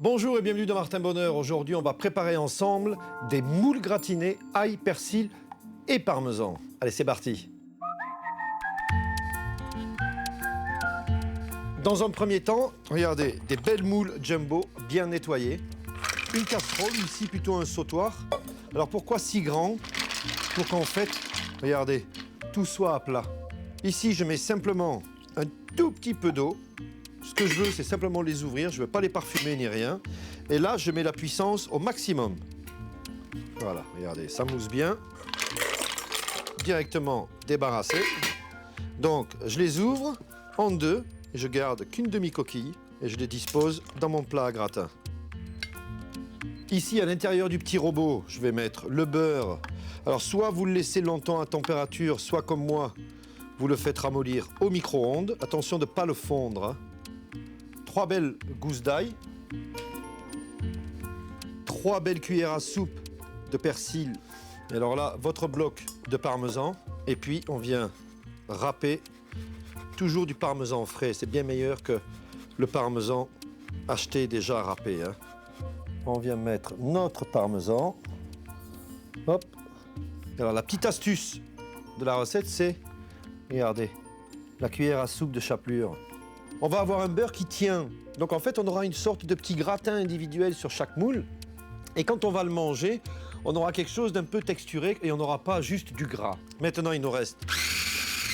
Bonjour et bienvenue dans Martin Bonheur. Aujourd'hui, on va préparer ensemble des moules gratinés, ail, persil et parmesan. Allez, c'est parti. Dans un premier temps, regardez, des belles moules jumbo bien nettoyées. Une casserole, ici plutôt un sautoir. Alors pourquoi si grand? Pour qu'en fait, regardez, tout soit à plat. Ici, je mets simplement un tout petit peu d'eau. Ce que je veux, c'est simplement les ouvrir. Je ne veux pas les parfumer ni rien. Et là, je mets la puissance au maximum. Voilà, regardez, ça mousse bien. Directement débarrassé. Donc, je les ouvre en deux. Et je garde qu'une demi-coquille. Et je les dispose dans mon plat à gratin. Ici, à l'intérieur du petit robot, je vais mettre le beurre. Alors, soit vous le laissez longtemps à température, soit comme moi, vous le faites ramollir au micro-ondes. Attention de ne pas le fondre, hein. 3 belles gousses d'ail, 3 belles cuillères à soupe de persil, et alors là, votre bloc de parmesan, et puis on vient râper toujours du parmesan frais, c'est bien meilleur que le parmesan acheté déjà râpé, hein. On vient mettre notre parmesan, hop, et alors la petite astuce de la recette, c'est, regardez, la cuillère à soupe de chapelure. On va avoir un beurre qui tient. Donc en fait, on aura une sorte de petit gratin individuel sur chaque moule. Et quand on va le manger, on aura quelque chose d'un peu texturé et on n'aura pas juste du gras. Maintenant, il nous reste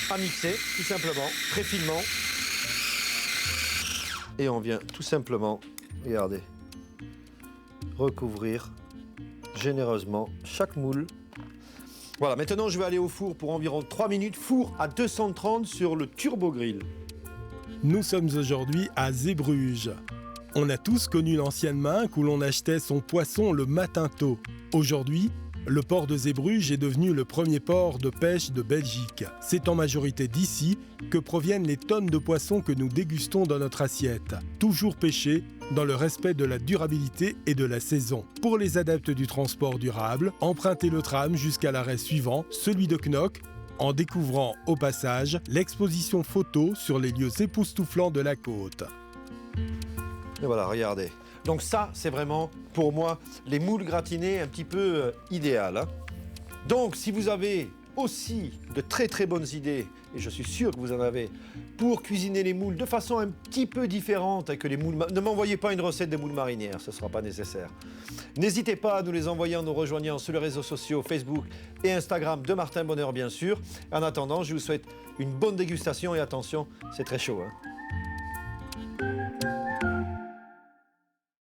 à mixer, tout simplement, très finement. Et on vient tout simplement, regardez, recouvrir généreusement chaque moule. Voilà, maintenant je vais aller au four pour environ 3 minutes. Four à 230 sur le turbo grill. Nous sommes aujourd'hui à Zeebruges. On a tous connu l'ancienne Minck où l'on achetait son poisson le matin tôt. Aujourd'hui, le port de Zeebruges est devenu le premier port de pêche de Belgique. C'est en majorité d'ici que proviennent les tonnes de poissons que nous dégustons dans notre assiette. Toujours pêchés dans le respect de la durabilité et de la saison. Pour les adeptes du transport durable, empruntez le tram jusqu'à l'arrêt suivant, celui de Knock, en découvrant au passage l'exposition photo sur les lieux époustouflants de la côte. Et voilà, regardez. Donc ça, c'est vraiment, pour moi, les moules gratinées un petit peu idéales, hein. Donc, si vous avez aussi de très très bonnes idées, et je suis sûr que vous en avez, pour cuisiner les moules de façon un petit peu différente que les moules... Ne m'envoyez pas une recette de moules marinières, ce ne sera pas nécessaire. N'hésitez pas à nous les envoyer en nous rejoignant sur les réseaux sociaux Facebook et Instagram de Martin Bonheur, bien sûr. En attendant, je vous souhaite une bonne dégustation et attention, c'est très chaud, hein.